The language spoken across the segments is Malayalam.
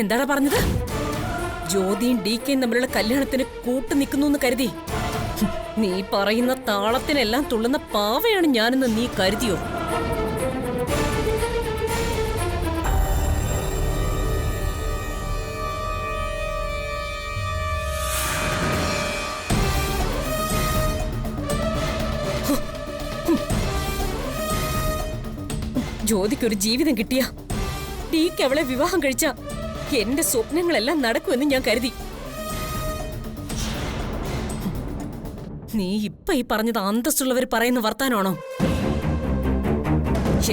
എന്താടാ പറഞ്ഞത്? ജ്യോതിയും DKയും തമ്മിലുള്ള കല്യാണത്തിന് കൂട്ടു നിൽക്കുന്നു കരുതി നീ പറയുന്ന താളത്തിനെല്ലാം തുള്ളുന്ന പാവയാണ് ഞാനെന്ന് നീ കരുതിയോ? ജ്യോതിക്കൊരു ജീവിതം കിട്ടിയ DK അവളെ വിവാഹം കഴിച്ച എന്റെ സ്വപ്നങ്ങളെല്ലാം നടക്കുമെന്ന് ഞാൻ കരുതി. നീ ഇപ്പൊ ഈ പറഞ്ഞത് അന്തസ്സുള്ളവർ പറയുന്ന വർത്താനാണോ?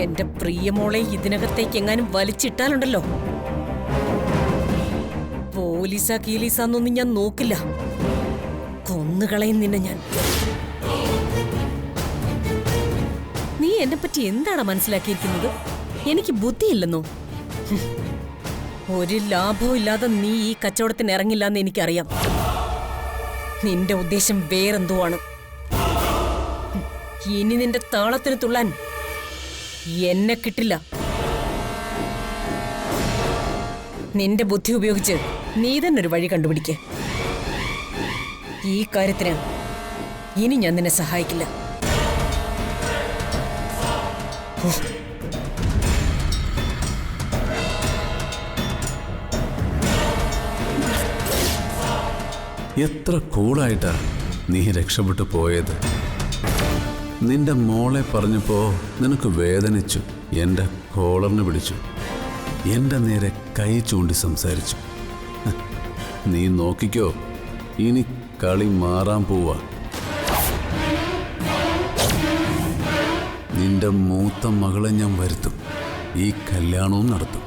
എന്റെ പ്രിയമോളെ ഇതിനകത്തേക്ക് എങ്ങാനും വലിച്ചിട്ടാലുണ്ടല്ലോ, പോലീസാ കീലീസാന്നൊന്നും ഞാൻ നോക്കില്ല, കൊന്നുകളയും നിന്നെ ഞാൻ. നീ എന്നെ പറ്റി എന്താണ് മനസ്സിലാക്കിയിരിക്കുന്നത്? എനിക്ക് ബുദ്ധിയില്ലെന്നോ? ഒരു ലാഭവും ഇല്ലാതെ നീ ഈ കച്ചവടത്തിന് ഇറങ്ങില്ല എന്ന് എനിക്കറിയാം. നിന്റെ ഉദ്ദേശം വേറെന്തോ ആണ്. ഇനി നിന്റെ താളത്തിന് തുള്ളാൻ എന്നെ കിട്ടില്ല. നിന്റെ ബുദ്ധി ഉപയോഗിച്ച് നീ തന്നെ ഒരു വഴി കണ്ടുപിടിക്ക്. ഈ കാര്യത്തിന് ഇനി ഞാൻ നിന്നെ സഹായിക്കില്ല. എത്ര കൂളായിട്ടാ നീ രക്ഷപ്പെട്ടു പോയത്. നിന്റെ മോളെ പറഞ്ഞപ്പോ നിനക്ക് വേദനിച്ചു. എൻ്റെ കോളറിന് പിടിച്ചു, എൻ്റെ നേരെ കൈ ചൂണ്ടി സംസാരിച്ചു. നീ നോക്കിക്കോ, ഇനി കളി മാറാൻ പോവാ. നിന്റെ മൂത്ത മകളെ ഞാൻ വരുത്തും, ഈ കല്യാണവും നടത്തും.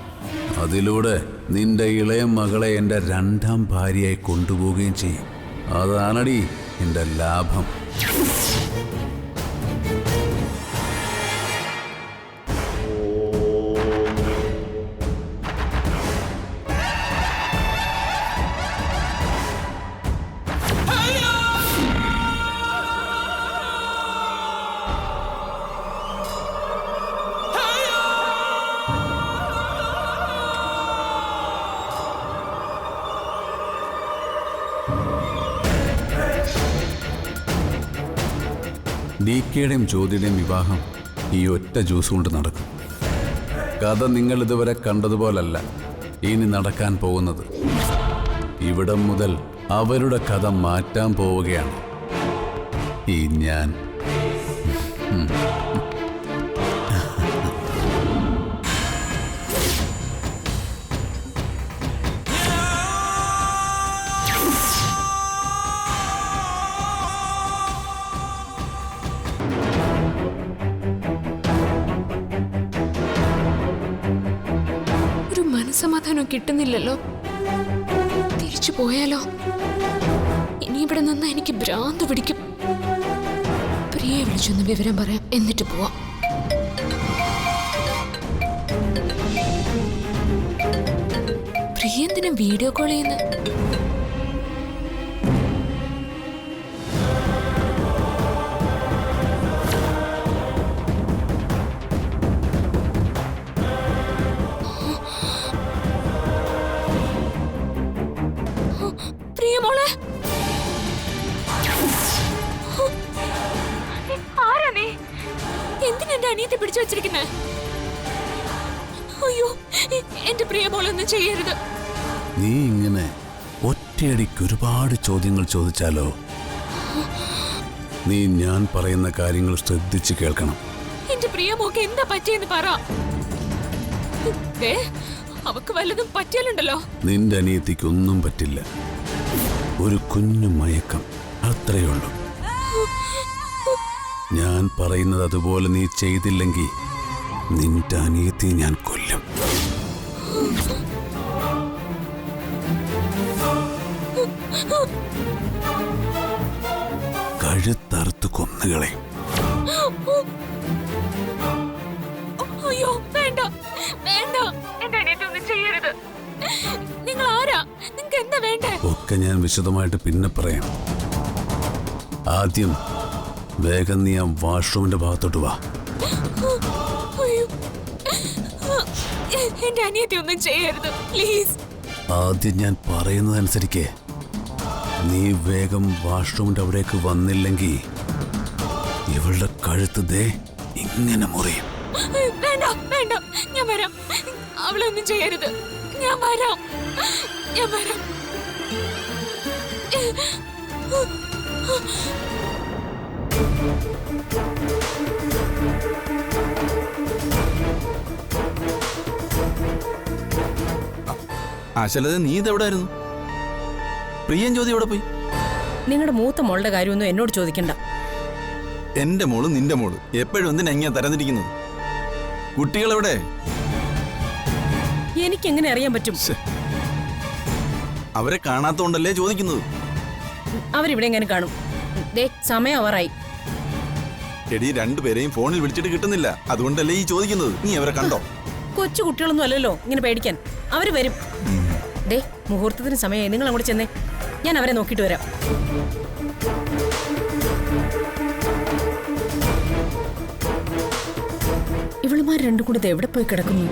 അതിലൂടെ നിന്റെ ഇളയ മകളെ എൻ്റെ രണ്ടാം ഭാര്യയായി കൊണ്ടുപോവുകയും ചെയ്യും. അതാണടി എൻ്റെ ലാഭം. DKയുടെയും ജ്യോതിയുടെയും വിവാഹം ഈ ഒറ്റ ജ്യൂസ് കൊണ്ട് നടക്കും. കഥ നിങ്ങൾ ഇതുവരെ കണ്ടതുപോലല്ല ഇനി നടക്കാൻ പോകുന്നത്. ഇവിടം മുതൽ അവരുടെ കഥ മാറ്റാൻ പോവുകയാണ് ഈ ഞാൻ. സമാധാനം കിട്ടുന്നില്ലല്ലോ. തിരിച്ചു പോയാലോ? ഇനി ഇവിടെ നിന്ന് എനിക്ക് ഭ്രാന്ത് പിടിക്കും. പ്രിയയെ വിളിച്ചൊന്ന് വിവരം പറയാം, എന്നിട്ട് പോവാം. പ്രിയ എന്തിനാ വീഡിയോ കോൾ ചെയ്യുന്നത്? എന്തിനെന്റെ അനിയത്തെ പിടിച്ചു വെച്ചിരിക്കുന്നേ? അയ്യോ, എന്റെ പ്രിയ മോളൊന്നും ചെയ്യരുത്. നീ ഇങ്ങനെ ഒറ്റയടിക്ക് ഒരുപാട് ചോദ്യങ്ങൾ ചോദിച്ചാലോ? നീ ഞാൻ പറയുന്ന കാര്യങ്ങൾ ശ്രദ്ധിച്ച് കേൾക്കണം. എന്റെ പ്രിയ മോക്ക് എന്താ പറ്റിയെന്ന് പറ. അവക്ക് വല്ലതും പറ്റിയാലുണ്ടല്ലോ. നിന്റെ അനിയത്തിക്കൊന്നും പറ്റില്ല. ഒരു കുഞ്ഞു മയക്കം, അത്രയുള്ളൂ. ഞാൻ പറയുന്നത് അതുപോലെ നീ ചെയ്തില്ലെങ്കിൽ നിന്റെ അനിയത്തി ഞാൻ കൊല്ലും. കഴുത്തറുത്ത് കൊന്നുകളയും. അയ്യോ, വേണ്ട വേണ്ട, എന്റെ അനിയത്തി ഒന്നും ചെയ്യരുത്. നിങ്ങൾ ആരാ? നിങ്ങൾക്ക് എന്താ വേണ്ടേ? ഒക്കെ ഞാൻ വിശദമായിട്ട് പിന്നെ പറയാം. ആദ്യം വേഗം നീ ആ വാഷ്റൂമിന്റെ ഭാഗത്തോട്ട് വാ. എന്റെ അനിയത്തി ഒന്നും ചെയ്യരുത്, പ്ലീസ്. ആദ്യം ഞാൻ പറയുന്നതനുസരിക്ക്. നീ വേഗം വാഷ്റൂമിന്റെ അവിടേക്ക് വന്നില്ലെങ്കിൽ ഇവളുടെ കഴുത്ത് ദേ ഇങ്ങനെ മുറിയും. വേണ്ട വേണ്ട, ഞാൻ വരാം. അവളെ ഒന്നും ചെയ്യരുത്. ഞാൻ വരാം. ആശലത, നീ ഇതെവിടായിരുന്നു? പ്രിയൻ ജ്യോതി എവിടെ പോയി? നിങ്ങളുടെ മൂത്ത മോളുടെ കാര്യമൊന്നും എന്നോട് ചോദിക്കണ്ട. എന്റെ മോള് നിന്റെ മോള് എപ്പോഴും എന്തിനാ ഇങ്ങനെ തരംതിരിക്കുന്നത്? കുട്ടികളെവിടെ? എനിക്കെങ്ങനെ അറിയാൻ പറ്റും? അവരെ കാണാത്തോണ്ടല്ലേ ചോദിക്കുന്നത്. അവരിവിടെ എങ്ങനെ കാണും? ദേ സമയം ആവാറായി. എടി, രണ്ടുപേരെയും ഫോണിൽ വിളിച്ചിട്ട് കിട്ടുന്നില്ല. അതുകൊണ്ടല്ലേ ഈ ചോദിക്കുന്നത്. നീ അവരെ കണ്ടോ? കൊച്ചു കുട്ടികളൊന്നും അല്ലല്ലോ ഇങ്ങനെ പേടിക്കാൻ. അവര് വരും. ദേ മുഹൂർത്തത്തിന് സമയമായി. നിങ്ങൾ അങ്ങോട്ട് ചെന്നേ, ഞാൻ അവരെ നോക്കിയിട്ട് വരാം. ഇവളുമാർ രണ്ടും കൂടി എവിടെ പോയി കിടക്കുന്നു?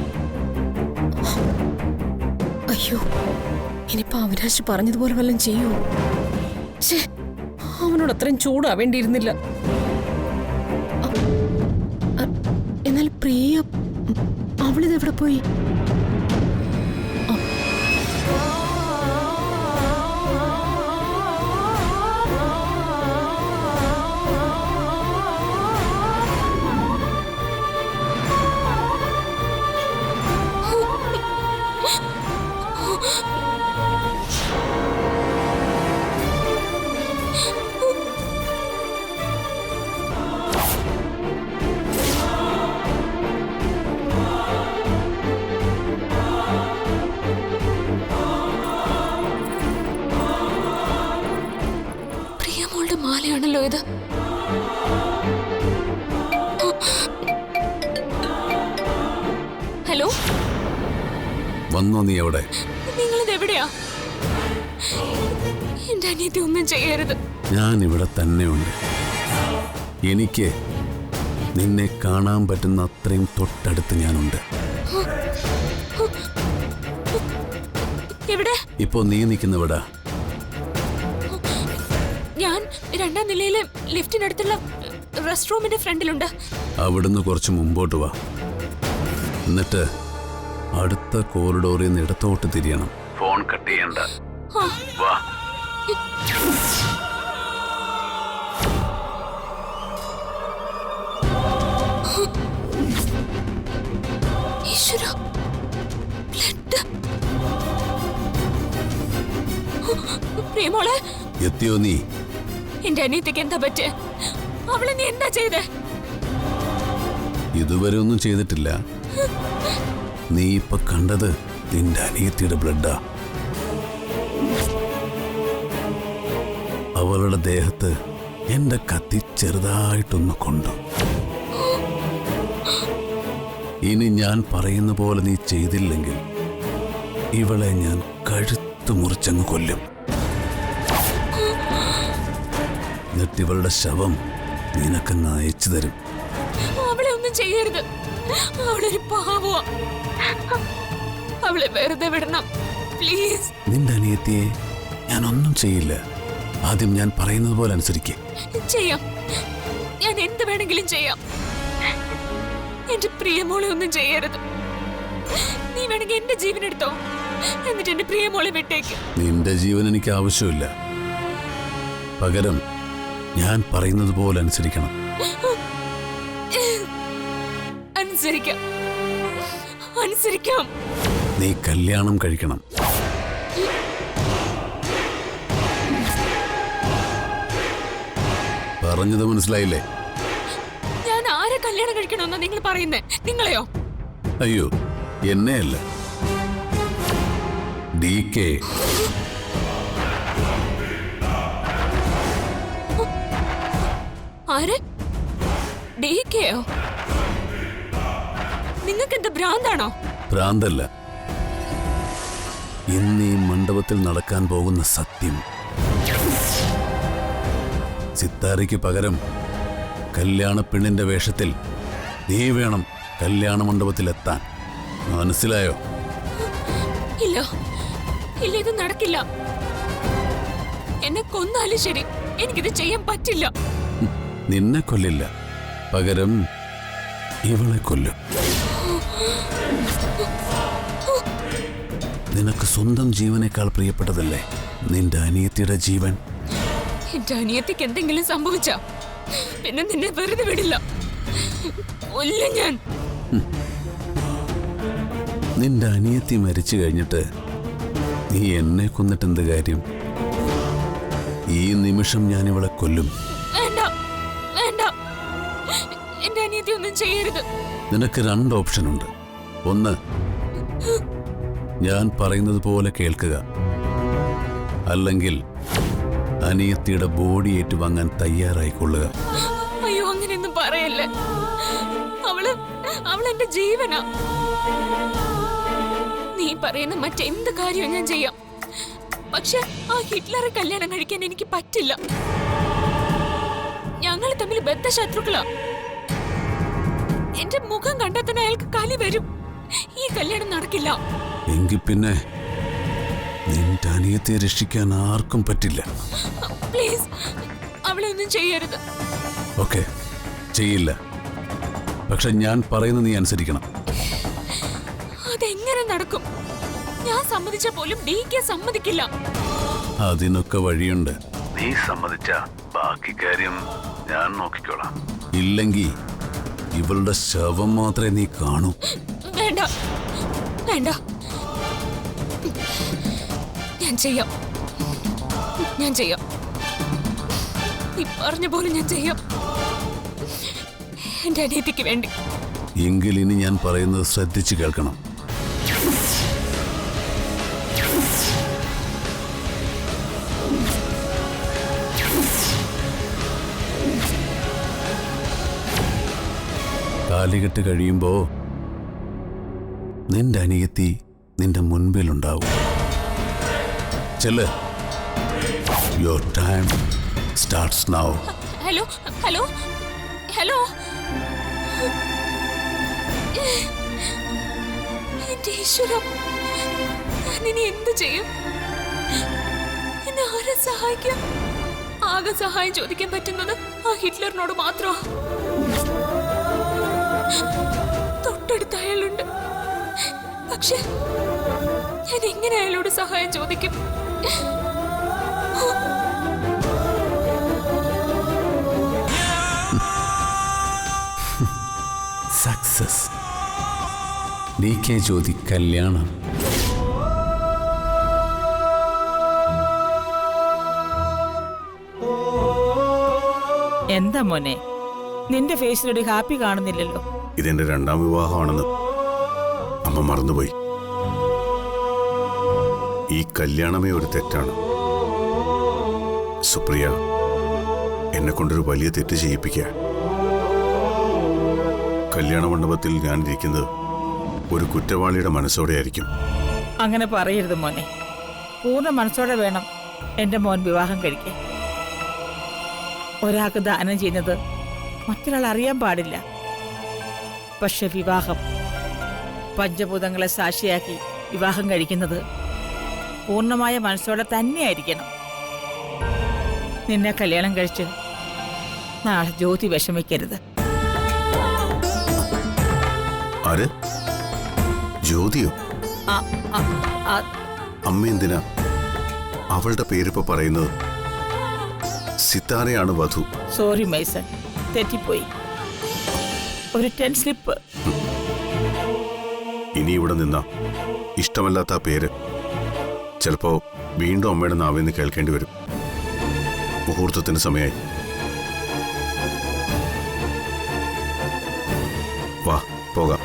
അയ്യോ, ഇനിയിപ്പോ അവിനാശ് പറഞ്ഞതുപോലെ വല്ലതും ചെയ്യൂ. അവനോട് അത്രയും ചൂടാവേണ്ടിയിരുന്നില്ല. എന്നാൽ പ്രിയ, അവളിതെവിടെ പോയി? മാലയാണല്ലോ ഇത്. ഹലോ, വന്നോ നീ എവിടെ? നിങ്ങളിത് എവിടെയാ? എന്റെ അനിയത്തി ഒന്നും ചെയ്യരുത്. ഞാൻ ഇവിടെ തന്നെയുണ്ട്. എനിക്ക് നിന്നെ കാണാൻ പറ്റുന്ന അത്രയും തൊട്ടടുത്ത് ഞാനുണ്ട്. എവിടെ? ഇപ്പോ നീ നിൽക്കുന്നവിടാ. ഞാൻ 2ാം നിലയിലെ ലിഫ്റ്റിനടുത്തുള്ള റെസ്റ്റ് റൂമിന്റെ ഫ്രണ്ടിലുണ്ട്. അവിടുന്ന് കുറച്ച് മുമ്പോട്ട് വാ. എന്നിട്ട് അടുത്ത കോറിഡോറിൽ നിന്ന് ഇടത്തോട്ട് തിരിയണം. ഫോൺ കട്ട് ചെയ്യണ്ട. വാ. ഈശ്വര, ബ്ലഡ്. പ്രിയമോളെ, എത്തിയോ നീ? എന്റെ അനിയത്തിക്ക് എന്താ പറ്റേ? അവളെ നീ എന്താ ചെയ്തേ? ഇതുവരെ ഒന്നും ചെയ്തിട്ടില്ല. നീ ഇപ്പൊ കണ്ടത് നിന്റെ അനിയത്തിയുടെ ബ്ലഡാ. അവളുടെ ദേഹത്ത് എന്റെ കത്തി ചെറുതായിട്ടൊന്ന് കൊണ്ടു. ഇനി ഞാൻ പറയുന്ന പോലെ നീ ചെയ്തില്ലെങ്കിൽ ഇവളെ ഞാൻ കഴുത്ത് മുറിച്ചങ്ങ് കൊല്ലും. എന്നിട്ട് ഇവളുടെ ശവം നിനക്കങ്ങ് അയച്ചു തരും. അവളെ ഒന്നും ചെയ്യരുത്. അവളൊരു പാവമാ. അവളെ വെറുതെ വിടണം, പ്ലീസ്. നിന്റെ അനിയത്തിയെ ഞാൻ ഒന്നും ചെയ്യില്ല. ആദ്യം ഞാൻ പറയുന്നത് പോലെ അനുസരിക്കേ. ചെയ്യാം, ഞാൻ എന്ത് വേണമെങ്കിലും ചെയ്യാം. എന്റെ പ്രിയമോളെ ഒന്നും ചെയ്യരുത്. നീ വേണമെങ്കിൽ എന്റെ ജീവൻ എടുത്തോ, എന്നിട്ട് എന്റെ പ്രിയമോളെ വിട്ടേക്ക്. നിന്റെ ജീവൻ എനിക്ക് ആവശ്യമില്ല. പകരം ഞാൻ പറയുന്നത് പോലെ അനുസരിക്കണം. അനുസരിക്കാം, അനുസരിക്കാം. നീ കല്യാണം കഴിക്കണം. പറഞ്ഞത് മനസ്സിലായില്ലേ? ഞാൻ ആരെ കല്യാണം കഴിക്കണമെന്നാ നിങ്ങൾ പറയുന്നേ? നിങ്ങളെയോ? അയ്യോ, എന്നെയല്ല, DK. ആര്? DKയോ? നിങ്ങൾക്ക് എന്താ ഭ്രാന്താണോ? ഭ്രാന്തല്ല, ഇന്ന് ഈ മണ്ഡപത്തിൽ നടക്കാൻ പോകുന്ന സത്യം. സിത്താരയ്ക്ക് പകരം കല്യാണ പെണ്ണിന്റെ വേഷത്തിൽ നീ വേണം കല്യാണ മണ്ഡപത്തിലെത്താൻ. മനസ്സിലായോ? ഇല്ല, ഇല്ല, ഇത് നടക്കില്ല. എന്നെ കൊന്നാലും ശരി, എനിക്കിത് ചെയ്യാൻ പറ്റില്ല. നിന്നെ കൊല്ലില്ല, പകരം ഇവളെ കൊല്ലും. നിനക്ക് സ്വന്തം ജീവനേക്കാൾ പ്രിയപ്പെട്ടതല്ലേ നിന്റെ അനിയത്തിയുടെ ജീവൻ? എന്റെ അനിയത്തിക്ക് എന്തെങ്കിലും സംഭവിച്ച പിന്നെ നിന്നെ വെറുതെ വിടില്ല. കൊല്ല ഞാൻ. നിന്റെ അനിയത്തി മരിച്ചു കഴിഞ്ഞിട്ട് നീ എന്നെ കൊന്നിട്ട് എന്ത് കാര്യം? ഈ നിമിഷം ഞാൻ ഇവളെ കൊല്ലും. വേണ്ട, വേണ്ട, എന്റെ അനിയത്തി ഒന്നും ചെയ്യരുത്. നിനക്ക് 2 ഓപ്ഷനുണ്ട്. ഒന്ന്, ഞാൻ പറയുന്നത് പോലെ കേൾക്കുക, അല്ലെങ്കിൽ അനിയത്തിയുടെ ബോഡി ഏറ്റുവാങ്ങാൻ തയ്യാറായിക്കൊള്ളുക. അയ്യോ, അങ്ങനെയൊന്നും പറയല്ലേ. അവളെന്റെ ജീവനാ. നീ പറയുന്ന മറ്റെന്ത് കാര്യവും ഞാൻ ചെയ്യാം. പക്ഷെ ആ ഹിറ്റ്ലറെ കല്യാണം കഴിക്കാൻ എനിക്ക് പറ്റില്ല. ഞങ്ങൾ തമ്മിൽ ബദ്ധശത്രുക്കളാ. എന്റെ മുഖം കണ്ടാൽ തന്നെ അയാൾക്ക് കലി വരും. ഈ കല്യാണം നടക്കില്ല. എങ്കിൽ പിന്നെ നിന്റെ അനിയത്തെ രക്ഷിക്കാൻ ആർക്കും പറ്റില്ല. പ്ലീസ്, അവളെ ഒന്നും ചെയ്യരുത്. ഓക്കെ, ചെയ്യില്ല. പക്ഷെ ഞാൻ പറയുന്നത് നീ അനുസരിക്കണം. അതെങ്ങനെ നടക്കും? ഞാൻ സമ്മതിച്ച പോലും DK സമ്മതിക്കില്ല. അതിനൊക്കെ വഴിയുണ്ട്. നീ സമ്മതിച്ച ബാക്കി കാര്യം ഞാൻ നോക്കിക്കോളാം. ഇല്ലെങ്കിൽ ഇവളുടെ ശവം മാത്രമേ നീ കാണൂ. വേണ്ട, വേണ്ട, ഞാൻ ചെയ്യാം. നീ പറഞ്ഞ പോലെ ഞാൻ ചെയ്യാം. എന്റെ അനിയത്തിക്ക് വേണ്ടി. എങ്കിൽ ഇനി ഞാൻ പറയുന്നത് ശ്രദ്ധിച്ചു കേൾക്കണം. കാലികെട്ട് കഴിയുമ്പോ നിന്റെ അനിയത്തി നിന്റെ മുൻപിലുണ്ടാവും. ചെല്ല്. Your time starts now. Hello, hello, hello. എന്റെ ഈശ്വരം, ഞാനിനി എന്ത് ചെയ്യും? എന്നെ ആരെ സഹായിക്കാം? ആകെ സഹായം ചോദിക്കാൻ പറ്റുന്നത് ആ ഹിറ്റ്ലറിനോട് മാത്രമാ. തൊട്ടടുത്ത അയാളുണ്ട്. പക്ഷെ ഞാൻ എങ്ങനെ അയാളോട് സഹായം ചോദിക്കും? സക്സസ്. DK ജ്യോതി കല്യാണം. എന്താ മോനെ, നിന്റെ ഫേസിലൊരു ഹാപ്പി കാണുന്നില്ലല്ലോ. ഇതെന്റെ 2ാം വിവാഹമാണെന്ന് അമ്മ മറന്നുപോയി. ഈ കല്യാണമേ ഒരു തെറ്റാണ്. സുപ്രിയ എന്നെ കൊണ്ടൊരു വലിയ തെറ്റ് ചെയ്യിപ്പിക്കുക. കല്യാണ മണ്ഡപത്തിൽ ഞാനിരിക്കുന്നത് ഒരു കുറ്റവാളിയുടെ മനസ്സോടെ ആയിരിക്കും. അങ്ങനെ പറയരുത് മോനെ. പൂർണ്ണ മനസ്സോടെ വേണം എൻ്റെ മോൻ വിവാഹം കഴിക്കാൻ. ഒരാൾക്ക് ദാനം ചെയ്യുന്നത് മറ്റൊരാൾ അറിയാൻ പാടില്ല. പക്ഷെ വിവാഹം, പഞ്ചഭൂതങ്ങളെ സാക്ഷിയാക്കി വിവാഹം കഴിക്കുന്നത് പൂർണ്ണമായ മനസ്സോടെ തന്നെയായിരിക്കണം. നിന്നെ കല്യാണം കഴിച്ച് നാളെ ജ്യോതി വിഷമിക്കരുത്. ആര്? ജ്യോതിയോ? അമ്മ എന്തിനാ അവളുടെ പേരിപ്പോ പറയുന്നത്? സിത്താരയാണ് വധു. സോറി മൈസൺ, തെറ്റിപ്പോയി. ഒരു 10 സ്ലിപ്പ്. ഇനി ഇവിടെ നിന്നാ ഇഷ്ടമല്ലാത്ത ആ പേര് ചിലപ്പോ വീണ്ടും അമ്മയുടെ നാവിന്ന് കേൾക്കേണ്ടി വരും. മുഹൂർത്തത്തിന് സമയമായി. വാ പോകാം.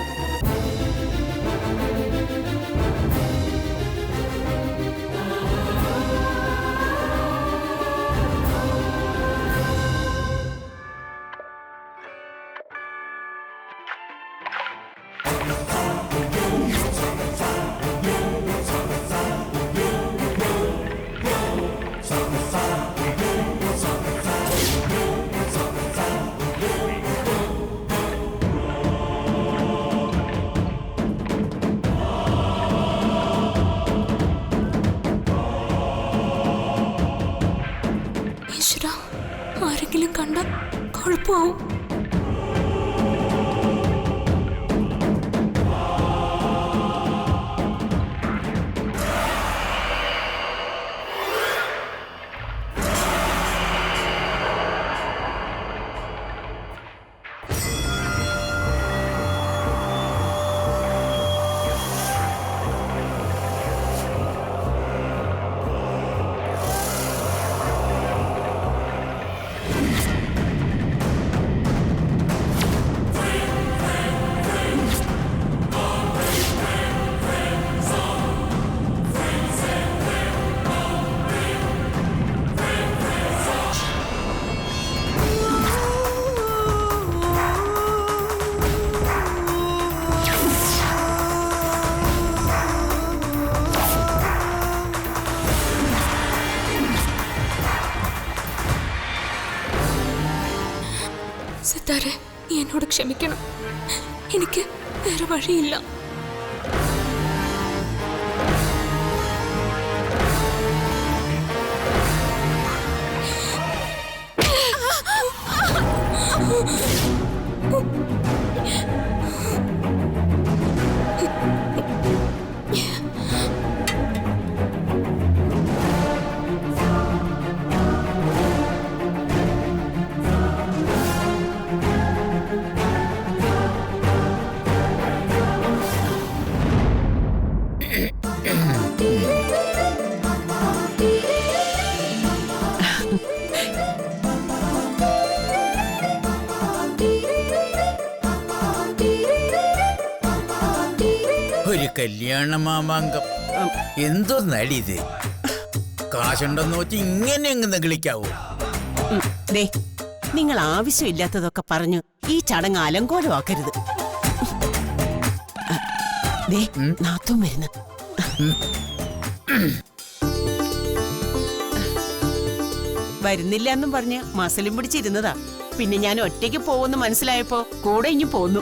ആരെങ്കിലും കണ്ട കുഴപ്പമാവും. സിത്താരെ, നീ എന്നോട് ക്ഷമിക്കണം. എനിക്ക് വേറെ വഴിയില്ല. ഒരു കല്യാണ മാമാങ്കം എന്തോ നടിയത്. കാശുണ്ടെന്ന് വെച്ച് ഇങ്ങനെ അങ്ങ് നെഗളിക്കാവൂ. നിങ്ങൾ ആവശ്യമില്ലാത്തതൊക്കെ പറഞ്ഞു ഈ ചടങ്ങ് അലങ്കോലമാക്കരുത്. നാത്തും വരുന്നു. വരുന്നില്ല എന്നും പറഞ്ഞ് മസലും പിടിച്ചിരുന്നതാ. പിന്നെ ഞാൻ ഒറ്റയ്ക്ക് പോകുമെന്ന് മനസ്സിലായപ്പോ കൂടെ ഇഞ്ഞു പോന്നു.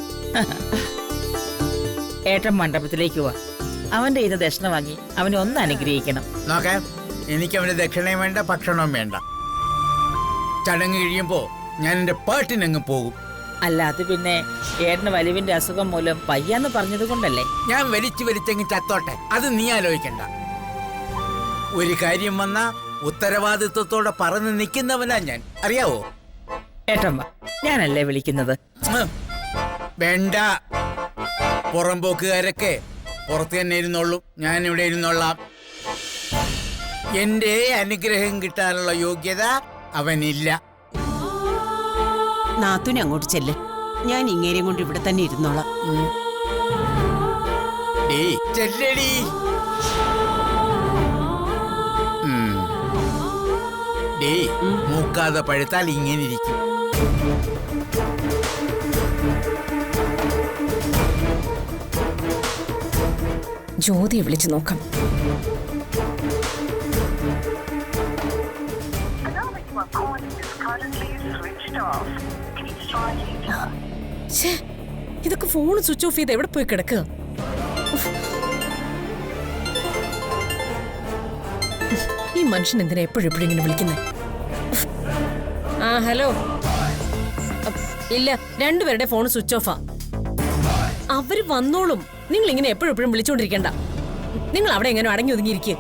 ഏട്ടൻ മണ്ഡപത്തിലേക്ക് പോവാ. അവന്റെ ഇന്ന് ദക്ഷിണ വാങ്ങി അവനെ ഒന്ന് അനുഗ്രഹിക്കണം. നോക്കാം, എനിക്ക് അവന് ദക്ഷിണയും വേണ്ട, ഭക്ഷണവും വേണ്ട. ചടങ്ങ് കഴിയുമ്പോ ഞാൻ എന്റെ പാട്ടിനങ്ങ് പോകും. അല്ല, അത് പിന്നെ ഏട്ടന് വലിവിന്റെ അസുഖം മൂലം പയ്യാന്ന് പറഞ്ഞത് കൊണ്ടല്ലേ? ഞാൻ വലിച്ചെങ്ങ് ചത്തോട്ടെ, അത് നീ ആലോചിക്കണ്ട. ഒരു കാര്യം വന്നാ ഉത്തരവാദിത്വത്തോടെ പറഞ്ഞു നിൽക്കുന്നവനാ ഞാൻ, അറിയാവോ? ഏട്ടൻ വാ, ഞാനല്ലേ വിളിക്കുന്നത്. വേണ്ട, പുറംപോക്കുകാരൊക്കെ പുറത്ത് തന്നെ ഇരുന്നോളൂ, ഞാൻ ഇവിടെ ഇരുന്നോളാം. എന്റെ അനുഗ്രഹം കിട്ടാനുള്ള യോഗ്യത അവനില്ല. നാത്തുനെ അങ്ങോട്ട് ചെല്ല്. ഞാൻ ഇങ്ങേരെയും കൊണ്ട് ഇവിടെ തന്നെ ഇരുന്നോളാം. ചെല്ലടി. മൂക്കാതെ പഴുത്താൽ ഇങ്ങനെ ഇരിക്കും. ജ്യോതിയെ വിളിച്ചു നോക്കാം. ഇതൊക്കെ ഫോൺ സ്വിച്ച് ഓഫ് ചെയ്ത് എവിടെ പോയി കിടക്കുക? ഈ മനുഷ്യൻ എന്തിനാ എപ്പോഴും ഇങ്ങനെ വിളിക്കുന്നത്? ആ ഹലോ. ഇല്ല, രണ്ടുപേരുടെ ഫോൺ സ്വിച്ച് ഓഫാ. അവര് വന്നോളും. നിങ്ങൾ ഇങ്ങനെ എപ്പോഴും വിളിച്ചോണ്ടിരിക്കണ്ട. നിങ്ങൾ അവിടെ എങ്ങനെ അടങ്ങി ഒതുങ്ങിയിരിക്കുക.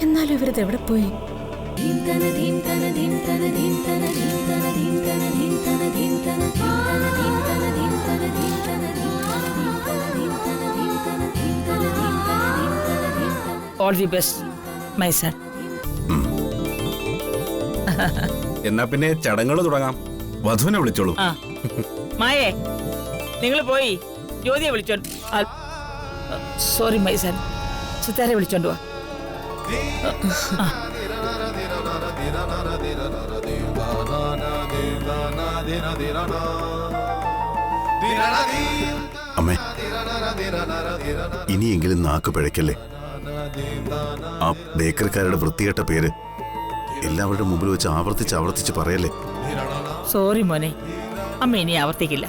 എന്നാലും ഇവരത് എവിടെ പോയി? All the best my son. എന്നാ പിന്നെ ചടങ്ങുകൾ തുടങ്ങാം. വധുവിനെ വിളിച്ചോളൂ. മായേ, നിങ്ങൾ പോയി ജ്യോതിയെ വിളിച്ചോണ്ട്. സോറി മൈ സൺ, സിത്താരെ വിളിച്ചോണ്ട് വാ. അമ്മേ, ഇനിയെങ്കിലും നാക്ക് പിഴയ്ക്കല്ലേ. ആ ബേക്കറിക്കാരുടെ വൃത്തികെട്ട പേര് എല്ലാവരുടെ മുമ്പിൽ വെച്ച് ആവർത്തിച്ച് പറയല്ലേ. സോറി മോനെ, അമ്മ ഇനി ആവർത്തിക്കില്ല.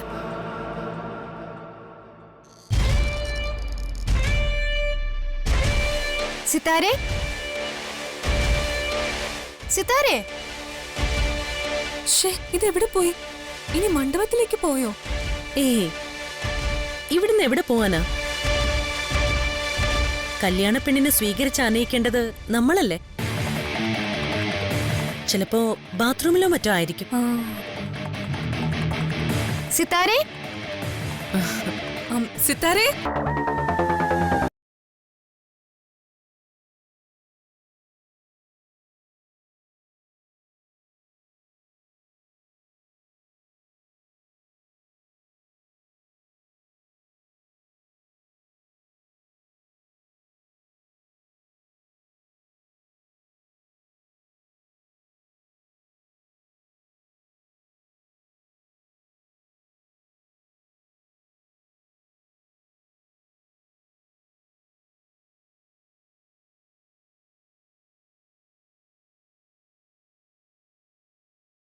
സിത്താരെ, സിതാരേ, ഇതെവിടെ പോയി? ഇനി മണ്ഡപത്തിലേക്ക് പോയോ? ഏയ്, ഇവിടുന്ന് എവിടെ പോവാനാ? കല്യാണ പെണ്ണിനെ സ്വീകരിച്ച് ആനയിക്കേണ്ടത് നമ്മളല്ലേ? ചിലപ്പോ ബാത്റൂമിലോ മറ്റോ ആയിരിക്കും. സിതാരേ, സിത്താരേ